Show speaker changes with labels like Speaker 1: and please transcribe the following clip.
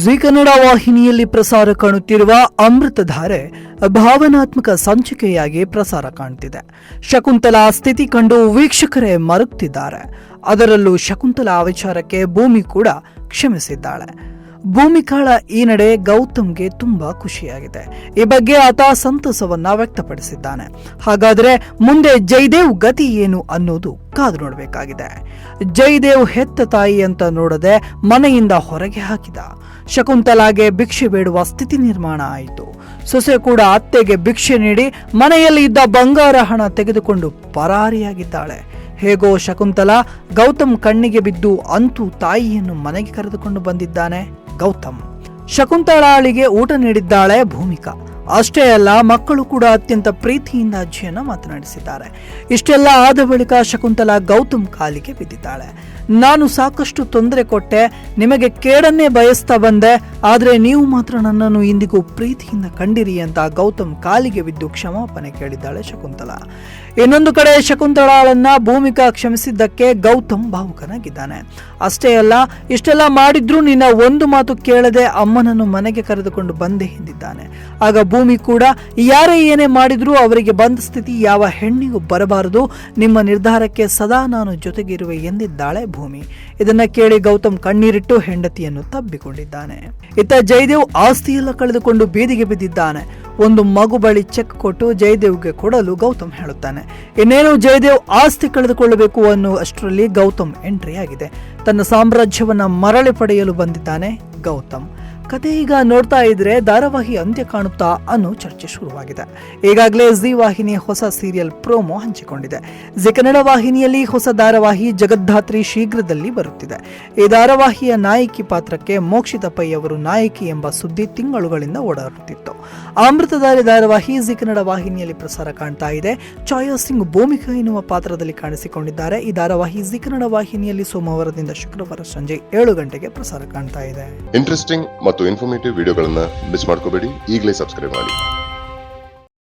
Speaker 1: ಜೀ ಕನ್ನಡ ವಾಹಿನಿಯಲ್ಲಿ ಪ್ರಸಾರ ಕಾಣುತ್ತಿರುವ ಅಮೃತಧಾರೆ ಭಾವನಾತ್ಮಕ ಸಂಚಿಕೆಯಾಗಿ ಪ್ರಸಾರ ಕಾಣುತ್ತಿದೆ. ಶಕುಂತಲಾ ಸ್ಥಿತಿ ಕಂಡು ವೀಕ್ಷಕರೇ ಮರುಗುತ್ತಿದ್ದಾರೆ. ಅದರಲ್ಲೂ ಶಕುಂತಲಾ ವಿಚಾರಕ್ಕೆ ಭೂಮಿ ಕೂಡ ಕ್ಷಮಿಸಿದ್ದಾಳೆ. ಭೂಮಿಕಾಳ ಈ ನಡೆ ಗೌತಮ್ಗೆ ತುಂಬಾ ಖುಷಿಯಾಗಿದೆ. ಈ ಬಗ್ಗೆ ಆತ ಸಂತಸವನ್ನ ವ್ಯಕ್ತಪಡಿಸಿದ್ದಾನೆ. ಹಾಗಾದ್ರೆ ಮುಂದೆ ಜಯದೇವ್ ಗತಿ ಏನು ಅನ್ನೋದು ಕಾದು ನೋಡಬೇಕಾಗಿದೆ. ಜಯದೇವ್ ಹೆತ್ತ ತಾಯಿ ಅಂತ ನೋಡದೆ ಮನೆಯಿಂದ ಹೊರಗೆ ಹಾಕಿದ. ಶಕುಂತಲಾಗೆ ಭಿಕ್ಷೆ ಬೇಡುವ ಸ್ಥಿತಿ ನಿರ್ಮಾಣ ಆಯಿತು. ಸೊಸೆ ಕೂಡ ಅತ್ತೆಗೆ ಭಿಕ್ಷೆ ನೀಡಿ ಮನೆಯಲ್ಲಿ ಇದ್ದ ಬಂಗಾರ ಹಣ ತೆಗೆದುಕೊಂಡು ಪರಾರಿಯಾಗಿದ್ದಾಳೆ. ಹೇಗೋ ಶಕುಂತಲಾ ಗೌತಮ್ ಕಣ್ಣಿಗೆ ಬಿದ್ದು ಅಂತೂ ತಾಯಿಯನ್ನು ಮನೆಗೆ ಕರೆದುಕೊಂಡು ಬಂದಿದ್ದಾನೆ ಗೌತಮ್. ಶಕುಂತಲಾಳಿಗೆ ಊಟ ನೀಡಿದ್ದಾಳೆ ಭೂಮಿಕಾ. ಅಷ್ಟೇ ಅಲ್ಲ, ಮಕ್ಕಳು ಕೂಡ ಅತ್ಯಂತ ಪ್ರೀತಿಯಿಂದ ಅಜ್ಜಿಯನ್ನ ಮಾತನಾಡಿಸಿದ್ದಾರೆ. ಇಷ್ಟೆಲ್ಲ ಆದ ಬಳಿಕ ಶಕುಂತಲಾ ಗೌತಮ್ ಕಾಲಿಗೆ ಬಿದ್ದಿದ್ದಾಳೆ. ನಾನು ಸಾಕಷ್ಟು ತೊಂದರೆ ಕೊಟ್ಟೆ, ನಿಮಗೆ ಕೇಡನ್ನೇ ಬಯಸ್ತಾ ಬಂದೆ, ಆದರೆ ನೀವು ಮಾತ್ರ ನನ್ನನ್ನು ಇಂದಿಗೂ ಪ್ರೀತಿಯಿಂದ ಕಂಡಿರಿ ಅಂತ ಗೌತಮ್ ಕಾಲಿಗೆ ಬಿದ್ದು ಕ್ಷಮಾಪಣೆ ಕೇಳಿದ್ದಾಳೆ ಶಕುಂತಲಾ. ಇನ್ನೊಂದು ಕಡೆ ಶಕುಂತಲಾಳನ್ನ ಭೂಮಿಕಾ ಕ್ಷಮಿಸಿದ್ದಕ್ಕೆ ಗೌತಮ್ ಭಾವುಕನಾಗಿದ್ದಾನೆ. ಅಷ್ಟೇ ಅಲ್ಲ, ಇಷ್ಟೆಲ್ಲ ಮಾಡಿದ್ರೂ ನಿನ್ನ ಒಂದು ಮಾತು ಕೇಳದೆ ಅಮ್ಮನನ್ನು ಮನೆಗೆ ಕರೆದುಕೊಂಡು ಬಂದೆ ಎಂದಿದ್ದಾನೆ. ಆಗ ಭೂಮಿ ಕೂಡ ಯಾರೇ ಏನೇ ಮಾಡಿದ್ರೂ ಅವರಿಗೆ ಬಂದ ಸ್ಥಿತಿ ಯಾವ ಹೆಣ್ಣಿಗೂ ಬರಬಾರದು, ನಿಮ್ಮ ನಿರ್ಧಾರಕ್ಕೆ ಸದಾ ನಾನು ಜೊತೆಗಿರುವೆ ಎಂದಿದ್ದಾಳೆ ಭೂಮಿ. ಇದನ್ನ ಕೇಳಿ ಗೌತಮ್ ಕಣ್ಣೀರಿಟ್ಟು ಹೆಂಡತಿಯನ್ನು ತಬ್ಬಿಕೊಂಡಿದ್ದಾನೆ. ಇತ್ತ ಜಯದೇವ್ ಆಸ್ತಿಯೆಲ್ಲ ಕಳೆದುಕೊಂಡು ಬೀದಿಗೆ ಬಿದ್ದಿದ್ದಾನೆ. ಒಂದು ಮಗು ಬಳಿ ಚೆಕ್ ಕೊಟ್ಟು ಜಯದೇವ್ಗೆ ಕೊಡಲು ಗೌತಮ್ ಹೇಳುತ್ತಾನೆ. ಇನ್ನೇನು ಜಯದೇವ್ ಆಸ್ತಿ ಕಳೆದುಕೊಳ್ಳಬೇಕು ಅನ್ನೋ ಅಷ್ಟರಲ್ಲಿ ಗೌತಮ್ ಎಂಟ್ರಿ ಆಗಿದೆ. ತನ್ನ ಸಾಮ್ರಾಜ್ಯವನ್ನ ಮರಳಿ ಪಡೆಯಲು ಬಂದಿದ್ದಾನೆ ಗೌತಮ್. ಕತೆ ಈಗ ನೋಡ್ತಾ ಇದ್ರೆ ಧಾರಾವಾಹಿ ಅಂತ್ಯ ಕಾಣುತ್ತಾ ಅನ್ನೋ ಚರ್ಚೆ ಶುರುವಾಗಿದೆ. ಈಗಾಗಲೇ ಜೀ ವಾಹಿನಿ ಹೊಸ ಸೀರಿಯಲ್ ಪ್ರೋಮೋ ಹಂಚಿಕೊಂಡಿದೆ. ಜೀ ಕನ್ನಡ ವಾಹಿನಿಯಲ್ಲಿ ಹೊಸ ಧಾರಾವಾಹಿ ಜಗದ್ಧಾತ್ರಿ ಶೀಘ್ರದಲ್ಲಿ ಬರುತ್ತಿದೆ. ಈ ಧಾರಾವಾಹಿಯ ನಾಯಕಿ ಪಾತ್ರಕ್ಕೆ ಮೋಕ್ಷಿತಾ ಪೈ ಅವರು ನಾಯಕಿ ಎಂಬ ಸುದ್ದಿ ತಿಂಗಳುಗಳಿಂದ ಓಡಾಡುತ್ತಿತ್ತು. ಅಮೃತಧಾರೆ ಧಾರಾವಾಹಿ ಜೀ ಕನ್ನಡ ವಾಹಿನಿಯಲ್ಲಿ ಪ್ರಸಾರ ಕಾಣ್ತಾ ಇದೆ. ಛಾಯಾ ಸಿಂಗ್ ಭೂಮಿಕಾ ಎನ್ನುವ ಪಾತ್ರದಲ್ಲಿ ಕಾಣಿಸಿಕೊಂಡಿದ್ದಾರೆ. ಈ ಧಾರಾವಾಹಿ ಜೀ ಕನ್ನಡ ವಾಹಿನಿಯಲ್ಲಿ ಸೋಮವಾರದಿಂದ ಶುಕ್ರವಾರ ಸಂಜೆ 7 ಗಂಟೆಗೆ ಪ್ರಸಾರ ಕಾಣ್ತಾ ಇದೆ.
Speaker 2: ಇಂಟ್ರೆಸ್ಟಿಂಗ್ ಮತ್ತು ಇನ್ಫಾರ್ಮೇಟಿವ್ ವಿಡಿಯೋಗಳನ್ನ ಮಿಸ್ ಮಾಡ್ಕೋಬೇಡಿ. ಈಗಲೇ ಸಬ್ಸ್ಕ್ರೈಬ್ ಮಾಡಿ.